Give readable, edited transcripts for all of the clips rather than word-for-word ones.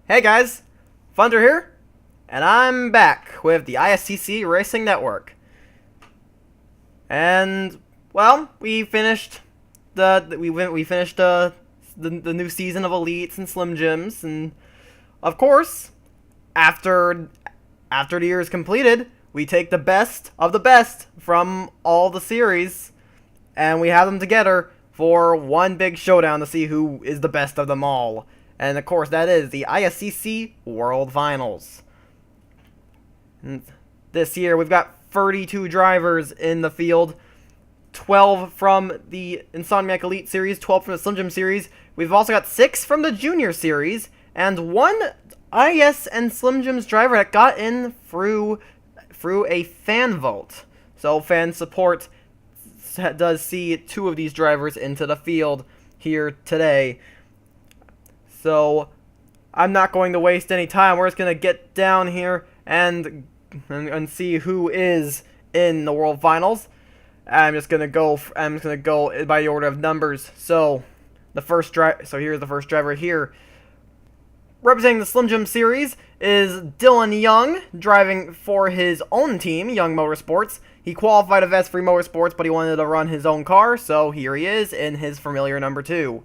Hey guys, Thunder here, and I'm back with the ISCC Racing Network. And well, we finished the new season of Elites and Slim Jims, and of course, after the year is completed, we take the best of the best from all the series, and we have them together for one big showdown to see who is the best of them all. And of course, that is the ISCC World Finals. And this year, we've got 32 drivers in the field, 12 from the Insomniac Elite Series, 12 from the Slim Jim Series. We've also got 6 from the Junior Series, and 1 IS and Slim Jim's driver that got in through a fan vote. So fan support does see 2 of these drivers into the field here today. So I'm not going to waste any time. We're just going to get down here and see who is in the World Finals. I'm just going to go by the order of numbers. So here's the first driver here. Representing the Slim Jim Series is Dylan Young, driving for his own team, Young Motorsports. He qualified at S3 Motorsports, but he wanted to run his own car, so here he is in his familiar number 2.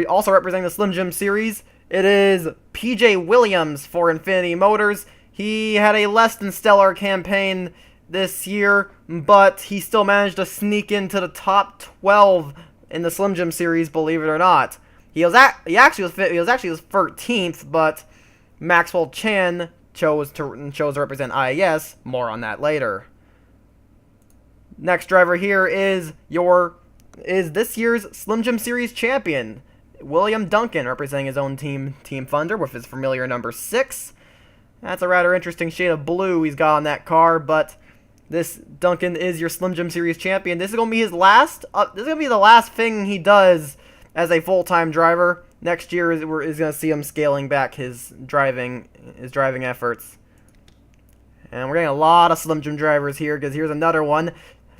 Also representing the Slim Jim Series, it is PJ Williams for Infinity Motors. He had a less than stellar campaign this year, but he still managed to sneak into the top 12 in the Slim Jim Series, believe it or not. He actually was 13th, but Maxwell Chan chose to represent IAS. More on that later. Next driver here is this year's Slim Jim Series champion, William Duncan, representing his own team, Team Thunder, with his familiar number 6. That's a rather interesting shade of blue he's got on that car, but this Duncan is your Slim Jim Series champion. This is going to be his last. This is going to be the last thing he does as a full-time driver. Next year is going to see him scaling back his driving efforts. And we're getting a lot of Slim Jim drivers here, because here's another one.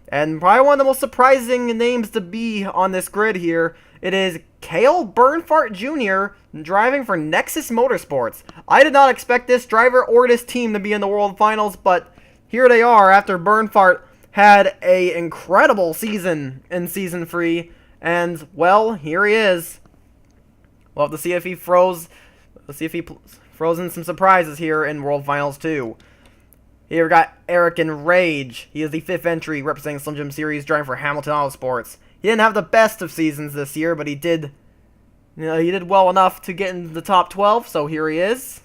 And probably one of the most surprising names to be on this grid here. It is Cale Bernfart Jr. driving for Nexus Motorsports. I did not expect this driver or this team to be in the World Finals, but here they are after Bernfart had an incredible season in Season 3. And, well, here he is. We'll have to see if he throws in some surprises here in World Finals 2. Here we got Eric in Rage. He is the 5th entry representing Slim Jim Series, driving for Hamilton Autosports. He didn't have the best of seasons this year, but he did well enough to get in the top 12, so here he is.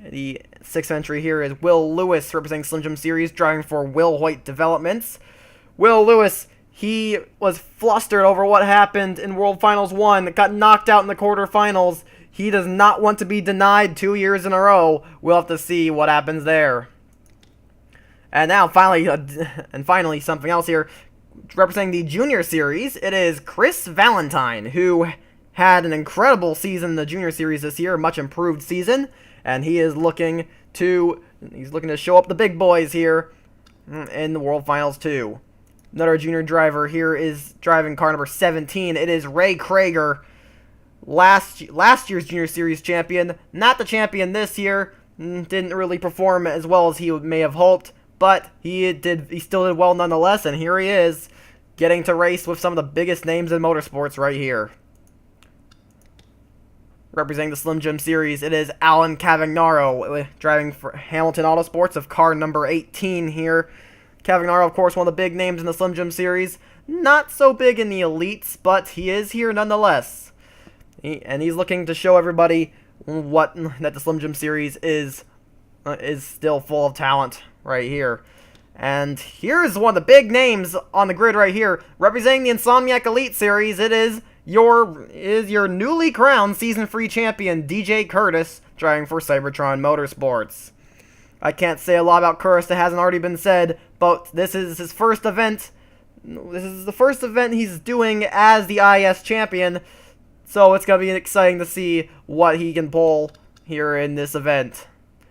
The 6th entry here is Will Lewis, representing Slim Jim Series, driving for Will Hoyt Developments. Will Lewis, he was flustered over what happened in World Finals 1, got knocked out in the quarterfinals. He does not want to be denied 2 years in a row. We'll have to see what happens there. And now, finally, something else here. Representing the Junior Series, it is Chris Valentine, who had an incredible season in the Junior Series this year, a much improved season, and he is looking to show up the big boys here in the World Finals 2. Another junior driver here is driving car number 17. It is Ray Krager, last year's Junior Series champion. Not the champion this year. Didn't really perform as well as he may have hoped, but he still did well nonetheless, and here he is, getting to race with some of the biggest names in motorsports right here. Representing the Slim Jim Series, it is Alan Cavagnaro, driving for Hamilton Autosports of car number 18 here. Cavagnaro, of course, one of the big names in the Slim Jim Series. Not so big in the elites, but he is here nonetheless. And he's looking to show everybody that the Slim Jim Series is still full of talent right here. And here's one of the big names on the grid right here. Representing the Insomniac Elite Series, it is your newly crowned Season 3 champion, DJ Curtis, driving for Cybertron Motorsports. I can't say a lot about Curtis that hasn't already been said, but this is his first event. This is the first event he's doing as the IS champion, so it's going to be exciting to see what he can pull here in this event.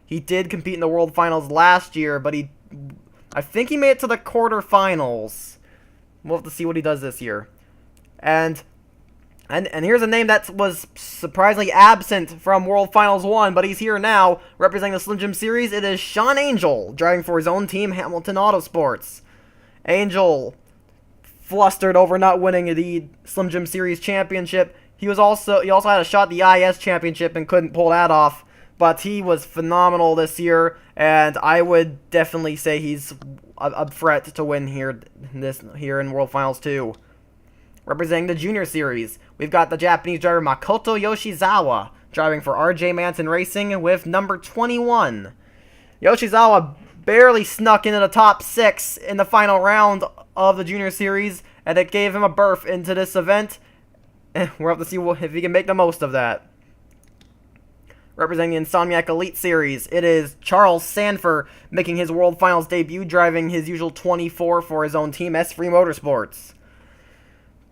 He did compete in the World Finals last year, but I think he made it to the quarterfinals. We'll have to see what he does this year. And And here's a name that was surprisingly absent from World Finals 1, but he's here now, representing the Slim Jim Series. It is Sean Angel, driving for his own team, Hamilton Autosports. Angel, flustered over not winning the Slim Jim Series championship. He also had a shot at the IS championship and couldn't pull that off, but he was phenomenal this year, and I would definitely say he's a threat to win here in World Finals 2. Representing the Junior Series, we've got the Japanese driver Makoto Yoshizawa, driving for RJ Manson Racing with number 21. Yoshizawa barely snuck into the top 6 in the final round of the Junior Series, and it gave him a berth into this event. We'll have to see if he can make the most of that. Representing the Insomniac Elite Series, it is Charles Sanford making his World Finals debut, driving his usual 24 for his own team, S3 Motorsports.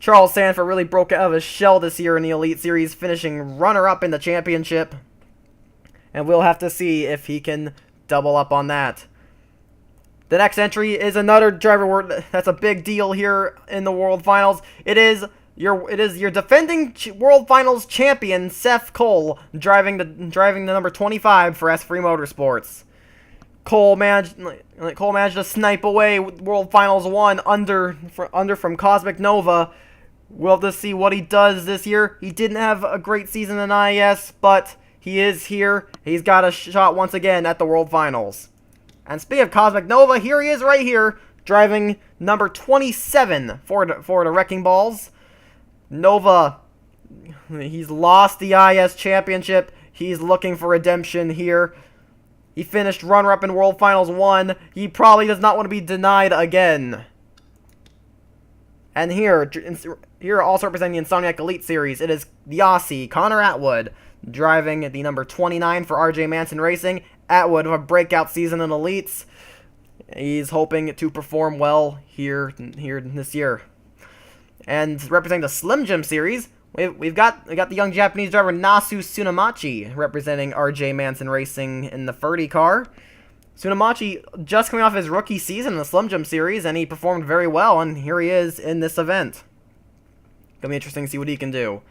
Charles Sanford really broke out of his shell this year in the Elite Series, finishing runner-up in the championship. And we'll have to see if he can double up on that. The next entry is another driver that's a big deal here in the World Finals. It is your defending World Finals champion, Seth Cole, driving the number 25 for S3 Motorsports. Cole managed to snipe away World Finals 1 under from Cosmic Nova. We'll have to see what he does this year. He didn't have a great season in IS, but he is here. He's got a shot once again at the World Finals. And speaking of Cosmic Nova, here he is right here, driving number 27 for the Wrecking Balls. Nova, he's lost the IS championship. He's looking for redemption here. He finished runner-up in World Finals 1. He probably does not want to be denied again. And here also representing the Insomniac Elite Series, it is the Aussie, Connor Atwood, driving the number 29 for RJ Manson Racing. Atwood with a breakout season in Elites. He's hoping to perform well here this year. And representing the Slim Jim Series, we got the young Japanese driver Nasu Tsunamachi representing RJ Manson Racing in the 30 car. Tsunamachi just coming off his rookie season in the Slim Jim Series, and he performed very well, and here he is in this event. Gonna be interesting to see what he can do.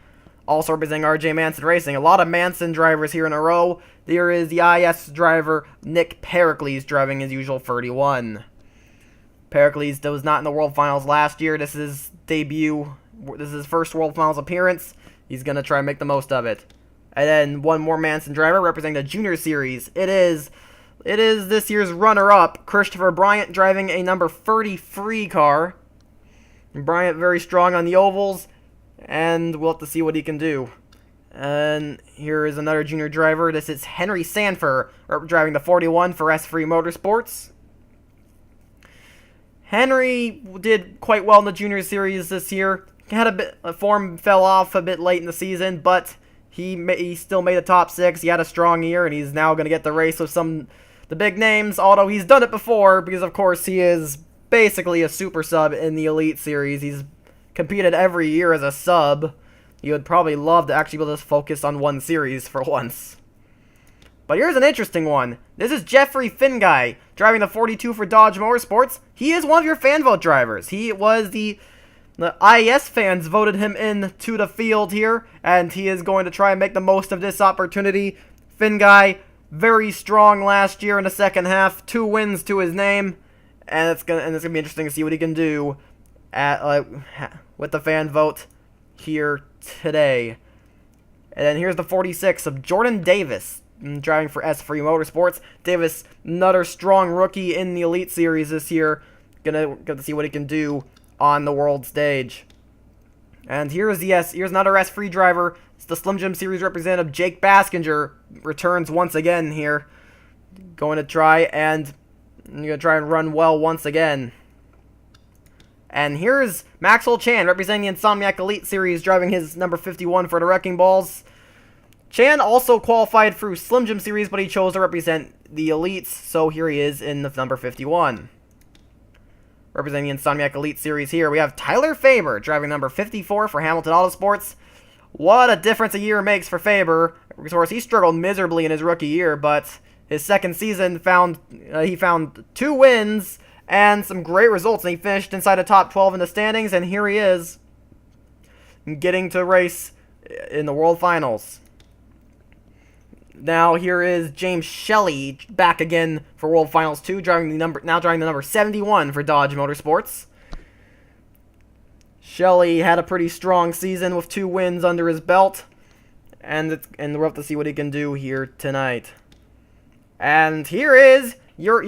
Also representing RJ Manson Racing, a lot of Manson drivers here in a row. There is the IS driver Nick Pericles driving his usual 31. Pericles was not in the World Finals last year. This is his debut. This is his first World Finals appearance. He's going to try and make the most of it. And then one more Manson driver representing the Junior Series. It is this year's runner-up, Christopher Bryant, driving a number 33 car. Bryant very strong on the ovals, and we'll have to see what he can do. And here is another junior driver. This is Henry Sanford, driving the 41 for S3 Motorsports. Henry did quite well in the Junior Series this year. Form fell off a bit late in the season, but he still made the top 6. He had a strong year, and he's now going to get the race with the big names, although he's done it before, because of course he is basically a super sub in the Elite Series. He's competed every year as a sub. You would probably love to actually be able to focus on one series for once. But here's an interesting one. This is Jeffrey Finguy, driving the 42 for Dodge Motorsports. He is one of your fan vote drivers. He was the IS fans voted him in to the field here, and he is going to try and make the most of this opportunity. Finguy, very strong last year in the second half, 2 wins to his name, and it's gonna be interesting to see what he can do with the fan vote here today. And then here's the 46 of Jordan Davis, driving for S3 Motorsports. Davis, another strong rookie in the Elite Series this year. Gonna see what he can do on the world stage. And here's another S3 driver. It's the Slim Jim Series representative Jake Baskinger returns once again here. Going to try and run well once again. And here's Maxwell Chan representing the Insomniac Elite Series, driving his number 51 for the Wrecking Balls. Chan also qualified through Slim Jim Series, but he chose to represent the Elites, so here he is in the number 51. Representing the Insomniac Elite Series here, we have Tyler Faber, driving number 54 for Hamilton Autosports. What a difference a year makes for Faber. Of course, he struggled miserably in his rookie year, but his second season he found 2 wins and some great results, and he finished inside the top 12 in the standings, and here he is getting to race in the World Finals. Now here is James Shelley back again for World Finals 2, driving the number 71 for Dodge Motorsports. Shelley had a pretty strong season with 2 wins under his belt, and we'll have to see what he can do here tonight. And here is your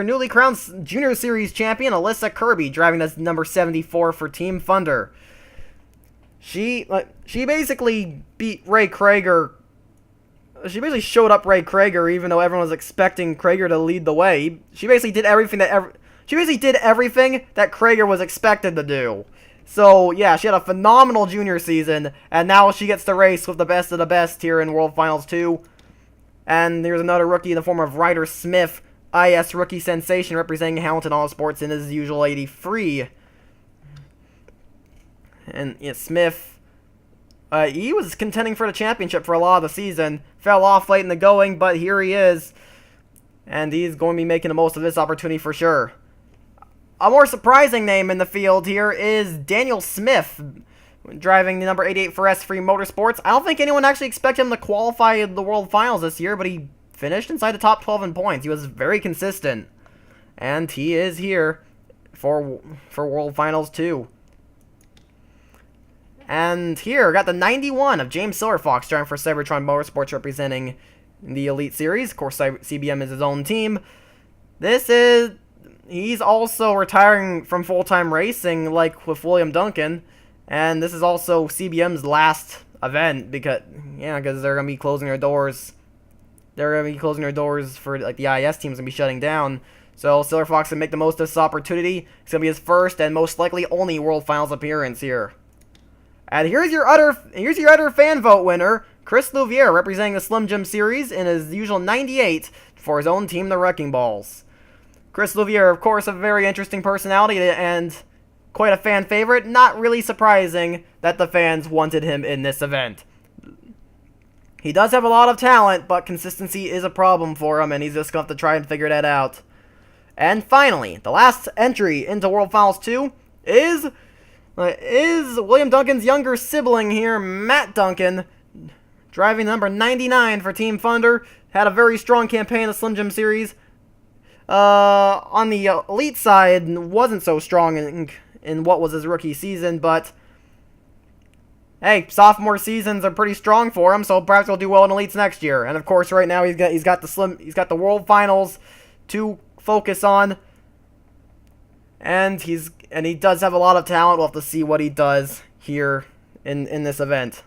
newly crowned Junior Series champion, Alyssa Kirby, driving the number 74 for Team Thunder. She basically beat Ray Krager. She basically showed up Ray Krager, even though everyone was expecting Krager to lead the way. She basically did everything that Krager was expected to do. So yeah, she had a phenomenal junior season, and now she gets to race with the best of the best here in World Finals 2. And there's another rookie in the form of Ryder Smith, IS rookie sensation, representing Hamilton Autosports in his usual 83. And yeah, Smith, he was contending for the championship for a lot of the season. Fell off late in the going, but here he is. And he's going to be making the most of this opportunity for sure. A more surprising name in the field here is Daniel Smith, driving the number 88 for S3 Motorsports. I don't think anyone actually expected him to qualify the World Finals this year, but he finished inside the top 12 in points. He was very consistent. And he is here for World Finals 2. And here, got the 91 of James Silverfox, driving for Cybertron Motorsports, representing the Elite Series. Of course, CBM is his own team. He's also retiring from full-time racing, like with William Duncan. And this is also CBM's last event, because they're going to be closing their doors. They're going to be closing their doors for, like, the IS team's going to be shutting down. So Silverfox can make the most of this opportunity. It's going to be his first and most likely only World Finals appearance here. And here's your other fan vote winner, Chris Louvier, representing the Slim Jim Series in his usual 98 for his own team, the Wrecking Balls. Chris Louvier, of course, a very interesting personality and quite a fan favorite. Not really surprising that the fans wanted him in this event. He does have a lot of talent, but consistency is a problem for him, and he's just going to have to try and figure that out. And finally, the last entry into World Finals 2 is William Duncan's younger sibling here, Matt Duncan, driving number 99 for Team Thunder. Had a very strong campaign in the Slim Jim Series. On the Elite side, wasn't so strong in what was his rookie season, but hey, sophomore seasons are pretty strong for him, so perhaps he'll do well in Elites next year. And of course, right now he's got the World Finals to focus on, and he does have a lot of talent. We'll have to see what he does here in this event.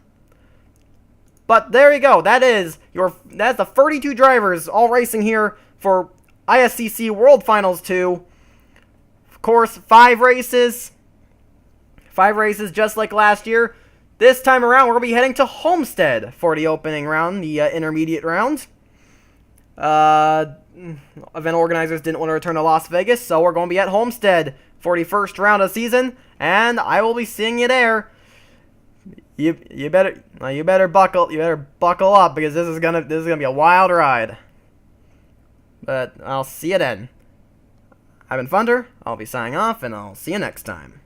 But there you go. That's the 32 drivers all racing here for ISCC World Finals 2. Of course, 5 races. 5 races just like last year. This time around, we're going to be heading to Homestead for the opening round, the intermediate round. Event organizers didn't want to return to Las Vegas, so we're going to be at Homestead for the first round of the season, and I will be seeing you there. You better buckle up, because this is gonna be a wild ride. But I'll see you then. I've been Thunder. I'll be signing off, and I'll see you next time.